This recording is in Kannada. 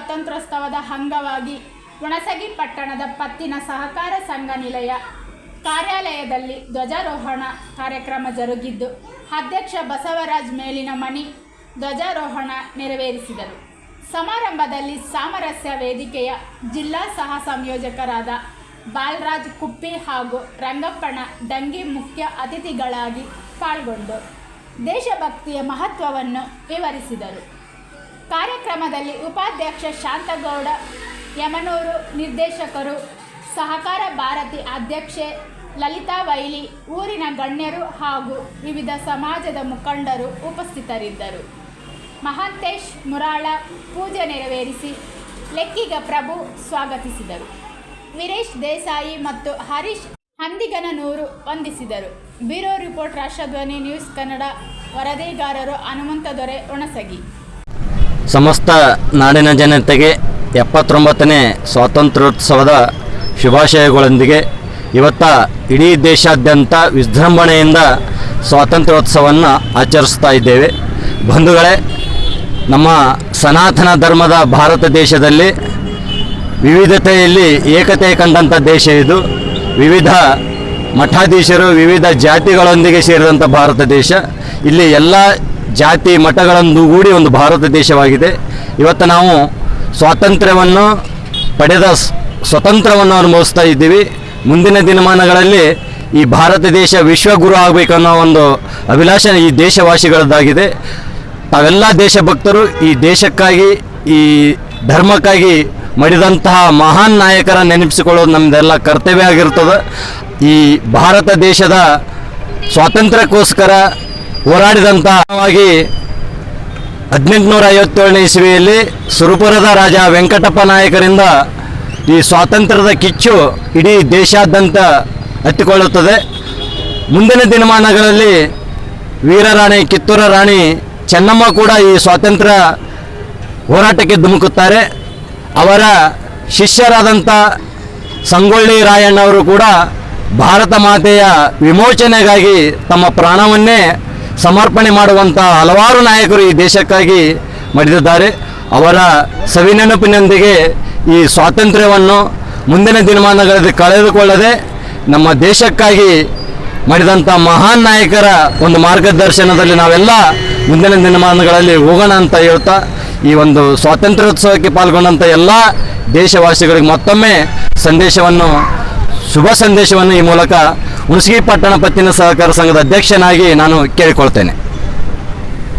ಸ್ವಾತಂತ್ರ್ಯೋತ್ಸವದ ಅಂಗವಾಗಿ ಹುಣಸಗಿ ಪಟ್ಟಣದ ಪತ್ತಿನ ಸಹಕಾರ ಸಂಘ ನಿಲಯ ಕಾರ್ಯಾಲಯದಲ್ಲಿ ಧ್ವಜಾರೋಹಣ ಕಾರ್ಯಕ್ರಮ ಜರುಗಿದ್ದು, ಅಧ್ಯಕ್ಷ ಬಸವರಾಜ್ ಮೇಲಿನ ಮನಿ ಧ್ವಜಾರೋಹಣ ನೆರವೇರಿಸಿದರು. ಸಮಾರಂಭದಲ್ಲಿ ಸಾಮರಸ್ಯ ವೇದಿಕೆಯ ಜಿಲ್ಲಾ ಸಹ ಸಂಯೋಜಕರಾದ ಬಾಲರಾಜ್ ಕುಪ್ಪಿ ಹಾಗೂ ರಂಗಪ್ಪಣ್ಣ ಡಂಗಿ ಮುಖ್ಯ ಅತಿಥಿಗಳಾಗಿ ಪಾಲ್ಗೊಂಡು ದೇಶಭಕ್ತಿಯ ಮಹತ್ವವನ್ನು ವಿವರಿಸಿದರು. ಕಾರ್ಯಕ್ರಮದಲ್ಲಿ ಉಪಾಧ್ಯಕ್ಷ ಶಾಂತಗೌಡ ಯಮನೂರು, ನಿರ್ದೇಶಕರು ಸಹಕಾರ ಭಾರತಿ ಅಧ್ಯಕ್ಷೆ ಲಲಿತಾ ವೈಲಿ, ಊರಿನ ಗಣ್ಯರು ಹಾಗೂ ವಿವಿಧ ಸಮಾಜದ ಮುಖಂಡರು ಉಪಸ್ಥಿತರಿದ್ದರು. ಮಹಾಂತೇಶ್ ಮುರಾಳ ಪೂಜೆ ನೆರವೇರಿಸಿ ಲೆಕ್ಕಿಗ ಪ್ರಭು ಸ್ವಾಗತಿಸಿದರು. ವೀರೇಶ್ ದೇಸಾಯಿ ಮತ್ತು ಹರೀಶ್ ಹಂದಿಗನನೂರು ವಂದಿಸಿದರು. Bureau report, ರಾಷ್ಟ್ರಧ್ವನಿ news Kannada. ವರದಿಗಾರರು Hanumantha ದೊರೆ, ಹುಣಸಗಿ. ಸಮಸ್ತ ನಾಡಿನ ಜನತೆಗೆ 79ನೇ ಸ್ವಾತಂತ್ರ್ಯೋತ್ಸವದ ಶುಭಾಶಯಗಳೊಂದಿಗೆ ಇವತ್ತ ಇಡೀ ದೇಶಾದ್ಯಂತ ವಿಜೃಂಭಣೆಯಿಂದ ಸ್ವಾತಂತ್ರ್ಯೋತ್ಸವವನ್ನು ಆಚರಿಸ್ತಾ ಇದ್ದೇವೆ. ಬಂಧುಗಳೇ, ನಮ್ಮ ಸನಾತನ ಧರ್ಮದ ಭಾರತ ದೇಶದಲ್ಲಿ ವಿವಿಧತೆಯಲ್ಲಿ ಏಕತೆ ಕಂಡಂಥ ದೇಶ ಇದು. ವಿವಿಧ ಮಠಾಧೀಶರು, ವಿವಿಧ ಜಾತಿಗಳೊಂದಿಗೆ ಸೇರಿದಂಥ ಭಾರತ ದೇಶ. ಇಲ್ಲಿ ಎಲ್ಲ ಜಾತಿ ಮಠಗಳೊಂದಿಗೂಡಿ ಒಂದು ಭಾರತ ದೇಶವಾಗಿದೆ. ಇವತ್ತು ನಾವು ಸ್ವಾತಂತ್ರ್ಯವನ್ನು ಪಡೆದ ಸ್ವತಂತ್ರವನ್ನು ಅನುಭವಿಸ್ತಾ ಇದ್ದೀವಿ. ಮುಂದಿನ ದಿನಮಾನಗಳಲ್ಲಿ ಈ ಭಾರತ ದೇಶ ವಿಶ್ವಗುರು ಆಗಬೇಕನ್ನೋ ಒಂದು ಅಭಿಲಾಷೆ ಈ ದೇಶವಾಸಿಗಳದ್ದಾಗಿದೆ. ತಾವೆಲ್ಲ ದೇಶಭಕ್ತರು ಈ ದೇಶಕ್ಕಾಗಿ, ಈ ಧರ್ಮಕ್ಕಾಗಿ ಮಡಿದಂತಹ ಮಹಾನ್ ನಾಯಕರ ನೆನಪಿಸಿಕೊಳ್ಳೋದು ನಮ್ಮದೆಲ್ಲ ಕರ್ತವ್ಯ ಆಗಿರ್ತದೆ. ಈ ಭಾರತ ದೇಶದ ಸ್ವಾತಂತ್ರ್ಯಕ್ಕೋಸ್ಕರ ಹೋರಾಡಿದಂತಹವಾಗಿ 1857ನೇ ಇಸವಿಯಲ್ಲಿ ಸುರಪುರದ ರಾಜ ವೆಂಕಟಪ್ಪ ನಾಯಕರಿಂದ ಈ ಸ್ವಾತಂತ್ರ್ಯದ ಕಿಚ್ಚು ಇಡೀ ದೇಶಾದ್ಯಂತ ಹತ್ತಿಕೊಳ್ಳುತ್ತದೆ. ಮುಂದಿನ ದಿನಮಾನಗಳಲ್ಲಿ ವೀರರಾಣಿ ಕಿತ್ತೂರ ರಾಣಿ ಚೆನ್ನಮ್ಮ ಕೂಡ ಈ ಸ್ವಾತಂತ್ರ್ಯ ಹೋರಾಟಕ್ಕೆ ಧುಮುಕುತ್ತಾರೆ. ಅವರ ಶಿಷ್ಯರಾದಂಥ ಸಂಗೊಳ್ಳಿ ರಾಯಣ್ಣವರು ಕೂಡ ಭಾರತ ಮಾತೆಯ ವಿಮೋಚನೆಗಾಗಿ ತಮ್ಮ ಪ್ರಾಣವನ್ನೇ ಸಮರ್ಪಣೆ ಮಾಡುವಂಥ ಹಲವಾರು ನಾಯಕರು ಈ ದೇಶಕ್ಕಾಗಿ ಮಡಿದಿದ್ದಾರೆ. ಅವರ ಸವಿನೆನಪಿನೊಂದಿಗೆ ಈ ಸ್ವಾತಂತ್ರ್ಯವನ್ನು ಮುಂದಿನ ದಿನಮಾನಗಳಲ್ಲಿ ಕಳೆದುಕೊಳ್ಳದೆ ನಮ್ಮ ದೇಶಕ್ಕಾಗಿ ಮಾಡಿದಂಥ ಮಹಾನ್ ನಾಯಕರ ಒಂದು ಮಾರ್ಗದರ್ಶನದಲ್ಲಿ ನಾವೆಲ್ಲ ಮುಂದಿನ ದಿನಮಾನಗಳಲ್ಲಿ ಹೋಗೋಣ ಅಂತ ಹೇಳ್ತಾ, ಈ ಒಂದು ಸ್ವಾತಂತ್ರ್ಯೋತ್ಸವಕ್ಕೆ ಪಾಲ್ಗೊಂಡಂಥ ಎಲ್ಲ ದೇಶವಾಸಿಗಳಿಗೆ ಮತ್ತೊಮ್ಮೆ ಶುಭ ಸಂದೇಶವನ್ನು ಈ ಮೂಲಕ ಹುಣಸಗಿ ಪಟ್ಟಣ ಪತ್ತಿನ ಸಹಕಾರ ಸಂಘದ ಅಧ್ಯಕ್ಷನಾಗಿ ನಾನು ಕೇಳಿಕೊಳ್ತೇನೆ.